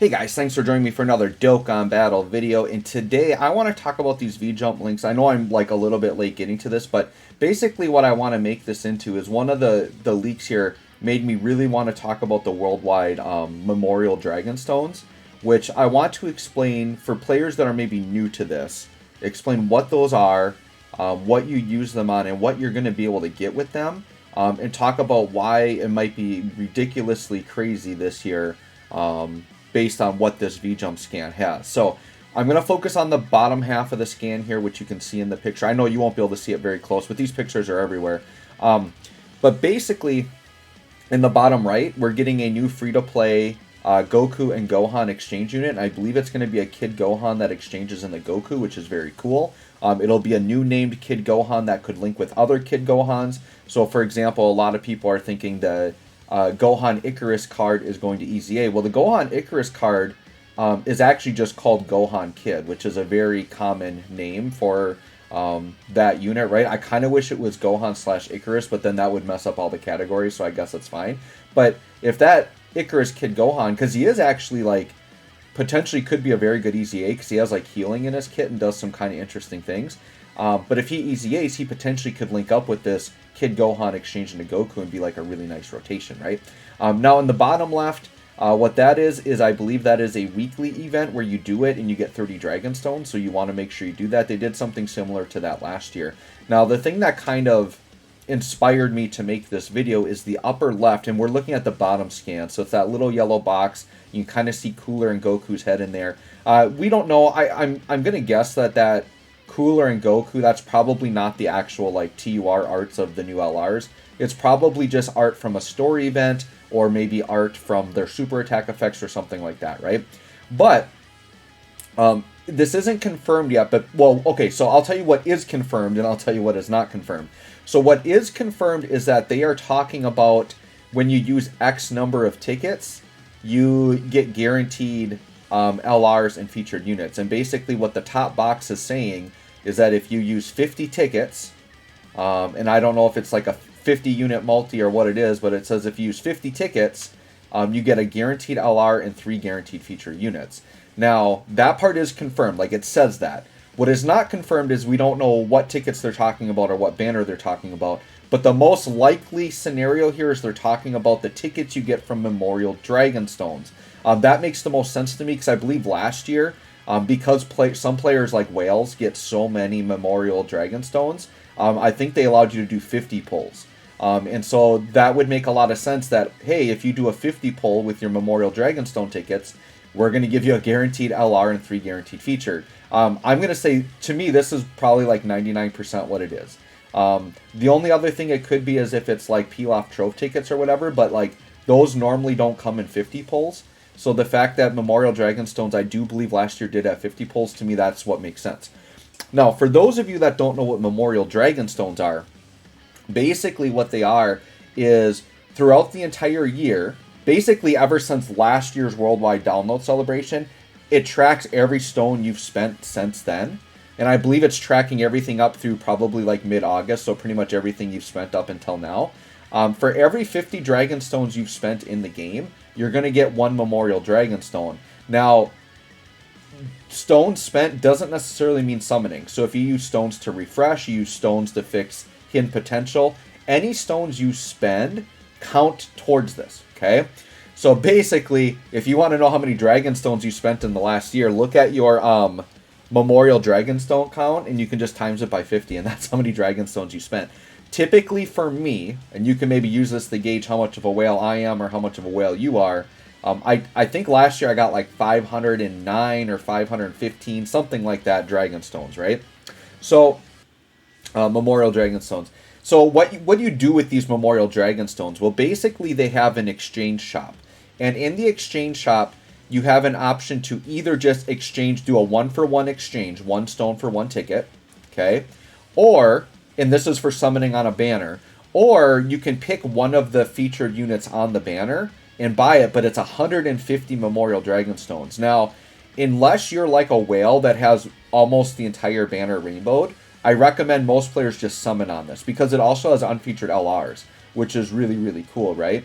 Hey guys, thanks for joining me for another Dokkan Battle video, and today I want to talk about these V-Jump links. I know I'm like a little bit late getting to this, but basically what I want to make this into is one of the leaks here made me really want to talk about the worldwide Memorial Dragonstones, which I want to explain for players that are maybe new to this, explain what those are, what you use them on, and what you're going to be able to get with them, and talk about why it might be ridiculously crazy this year, based on what this V-Jump scan has. So I'm going to focus on the bottom half of the scan here, which you can see in the picture. I know you won't be able to see it very close, but these pictures are everywhere. But basically, in the bottom right, we're getting a new free-to-play Goku and Gohan exchange unit. And I believe it's going to be a Kid Gohan that exchanges in the Goku, which is very cool. It'll be a new named Kid Gohan that could link with other Kid Gohans. So, for example, a lot of people are thinking the Gohan Icarus card is going to EZA. Well, the Gohan Icarus card is actually just called Gohan Kid, which is a very common name for that unit, right? I kind of wish it was Gohan / Icarus, but then that would mess up all the categories, so I guess that's fine. But if that Icarus Kid Gohan, because he is actually like potentially could be a very good EZA because he has like healing in his kit and does some kind of interesting things. But if he EZAs, he potentially could link up with this Kid Gohan exchange into Goku and be like a really nice rotation, right? Now in the bottom left, what that is I believe that is a weekly event where you do it and you get 30 Dragonstones, so you want to make sure you do that. They did something similar to that last year. Now the thing that kind of inspired me to make this video is the upper left, and we're looking at the bottom scan, so it's that little yellow box. You can kind of see Cooler and Goku's head in there. We don't know. I'm gonna guess that Cooler and Goku, that's probably not the actual like TUR arts of the new LRs. It's probably just art from a story event, or maybe art from their super attack effects or something like that, right? But this isn't confirmed yet, but well, okay, so I'll tell you what is confirmed and I'll tell you what is not confirmed. So what is confirmed is that they are talking about when you use X number of tickets, you get guaranteed LRs and featured units. And basically what the top box is saying is that if you use 50 tickets, and I don't know if it's like a 50 unit multi or what it is, but it says if you use 50 tickets, you get a guaranteed LR and 3 guaranteed feature units. Now, that part is confirmed, like it says that. What is not confirmed is we don't know what tickets they're talking about or what banner they're talking about. But the most likely scenario here is they're talking about the tickets you get from Memorial Dragonstones. That makes the most sense to me because I believe last year, because some players like Whales get so many Memorial Dragonstones, I think they allowed you to do 50 pulls. And so that would make a lot of sense that, hey, if you do a 50 pull with your Memorial Dragonstone tickets, we're going to give you a guaranteed LR and 3 guaranteed featured. I'm going to say, to me, this is probably like 99% what it is. The only other thing it could be is if it's like peel-off trophy tickets or whatever, but like those normally don't come in 50 pulls. So the fact that Memorial Dragonstones, I do believe last year did have 50 pulls, to me that's what makes sense. Now, for those of you that don't know what Memorial Dragonstones are, basically what they are is throughout the entire year, basically ever since last year's worldwide download celebration, it tracks every stone you've spent since then. And I believe it's tracking everything up through probably like mid-August, so pretty much everything you've spent up until now. For every 50 Dragonstones you've spent in the game, you're going to get 1 Memorial Dragonstone. Now, stones spent doesn't necessarily mean summoning. So if you use stones to refresh, you use stones to fix hidden potential, any stones you spend count towards this, okay? So basically, if you want to know how many Dragonstones you spent in the last year, look at your Memorial Dragonstone count, and you can just times it by 50, and that's how many Dragonstones you spent. Typically for me, and you can maybe use this to gauge how much of a whale I am or how much of a whale you are, I think last year I got like 509 or 515, something like that, Dragonstones, right? So, Memorial Dragonstones. So what do you do with these Memorial Dragonstones? Well, basically they have an exchange shop. And in the exchange shop, you have an option to either just do a 1-for-1 exchange, 1 stone for 1 ticket, okay? Or, and this is for summoning on a banner, or you can pick one of the featured units on the banner and buy it, but it's 150 Memorial Dragonstones. Now, unless you're like a whale that has almost the entire banner rainbowed, I recommend most players just summon on this because it also has unfeatured LRs, which is really, really cool, right?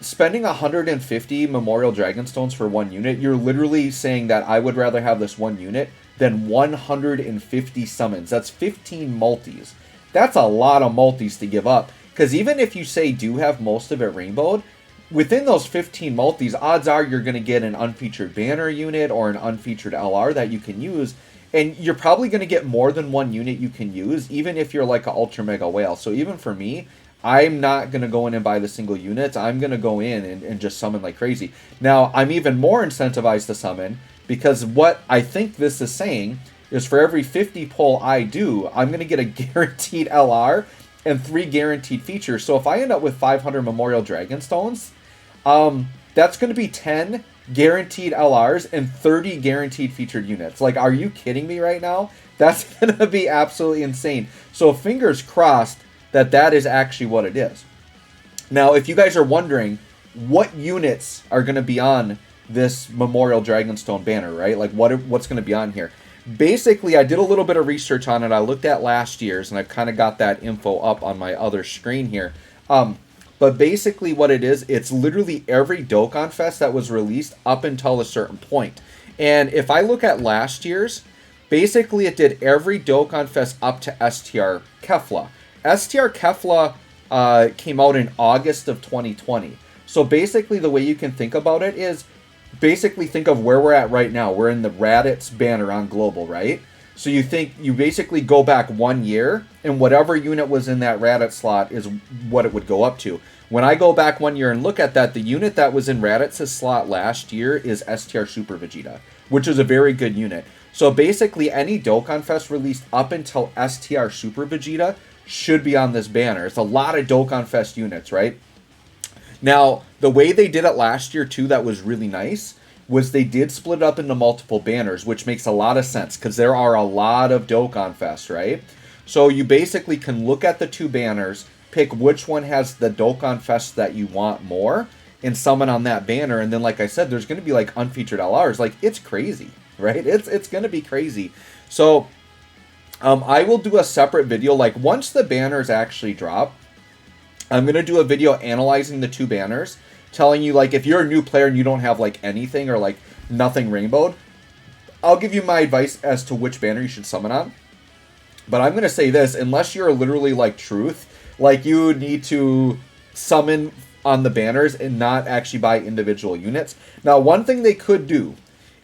spending 150 Memorial Dragonstones for one unit, you're literally saying that I would rather have this one unit than 150 summons. That's 15 multis. That's a lot of multis to give up. Because even if you say do have most of it rainbowed, within those 15 multis, odds are you're going to get an unfeatured banner unit or an unfeatured LR that you can use. And you're probably going to get more than one unit you can use, even if you're like an Ultra Mega Whale. So even for me, I'm not going to go in and buy the single units. I'm going to go in and just summon like crazy. Now, I'm even more incentivized to summon because what I think this is saying is for every 50 pull I do, I'm going to get a guaranteed LR and 3 guaranteed features. So if I end up with 500 Memorial Dragonstones, that's going to be 10 guaranteed LRs and 30 guaranteed featured units. Like, are you kidding me right now? That's going to be absolutely insane. So fingers crossed that is actually what it is. Now, if you guys are wondering what units are going to be on this Memorial Dragonstone banner, right? Like what's going to be on here? Basically, I did a little bit of research on it. I looked at last year's, and I've kind of got that info up on my other screen here. But basically what it is, it's literally every Dokkan Fest that was released up until a certain point. And if I look at last year's, basically it did every Dokkan Fest up to STR Kefla. STR Kefla came out in August of 2020. So basically the way you can think about it is, basically think of where we're at right now. We're in the Raditz banner on Global, right? So you basically go back 1 year, and whatever unit was in that Raditz slot is what it would go up to. When I go back 1 year and look at that, the unit that was in Raditz's slot last year is STR Super Vegeta, which is a very good unit. So basically any Dokkan Fest released up until STR Super Vegeta should be on this banner. It's a lot of Dokkan Fest units, right? Now, the way they did it last year, too, that was really nice, was they did split it up into multiple banners, which makes a lot of sense, because there are a lot of Dokkan Fest, right? So you basically can look at the two banners, pick which one has the Dokkan Fest that you want more, and summon on that banner, and then, like I said, there's going to be, like, unfeatured LRs. Like, it's crazy, right? It's going to be crazy. So I will do a separate video, like, once the banners actually drop, I'm going to do a video analyzing the two banners, telling you, like, if you're a new player and you don't have, like, anything or, like, nothing rainbowed, I'll give you my advice as to which banner you should summon on. But I'm going to say this, unless you're literally, like, Truth, like, you need to summon on the banners and not actually buy individual units. Now, one thing they could do,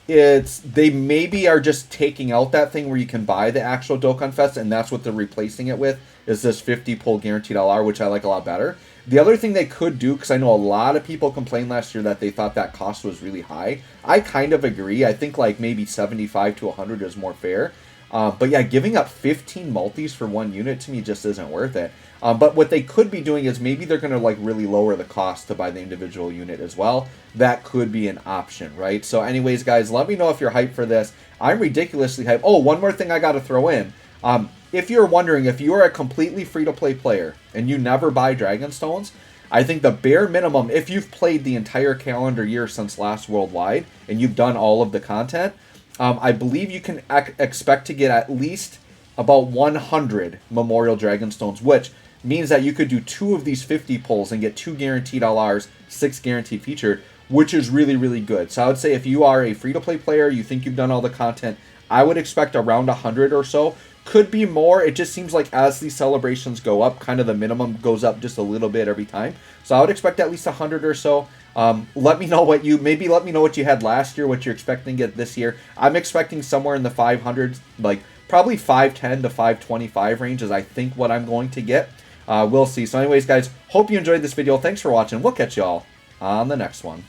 they maybe are just taking out that thing where you can buy the actual Dokkan Fest, and that's what they're replacing it with, is this 50 pull guaranteed LR, which I like a lot better. The other thing they could do, because I know a lot of people complained last year that they thought that cost was really high. I kind of agree. I think like maybe 75 to 100 is more fair. But yeah, giving up 15 multis for one unit to me just isn't worth it. But what they could be doing is maybe they're going to like really lower the cost to buy the individual unit as well. That could be an option, right? So anyways, guys, let me know if you're hyped for this. I'm ridiculously hyped. Oh, one more thing I got to throw in. If you're wondering, if you're a completely free-to-play player and you never buy Dragonstones, I think the bare minimum, if you've played the entire calendar year since last Worldwide and you've done all of the content, I believe you can expect to get at least about 100 Memorial Dragonstones, which means that you could do 2 of these 50 pulls and get 2 guaranteed LRs, 6 guaranteed featured, which is really, really good. So I would say if you are a free-to-play player, you think you've done all the content, I would expect around 100 or so. Could be more. It just seems like as these celebrations go up, kind of the minimum goes up just a little bit every time. So I would expect at least 100 or so. Let me know what you had last year, what you're expecting to get this year. I'm expecting somewhere in the 500s, like probably 510 to 525 range is I think what I'm going to get. We'll see. So anyways, guys, hope you enjoyed this video. Thanks for watching. We'll catch y'all on the next one.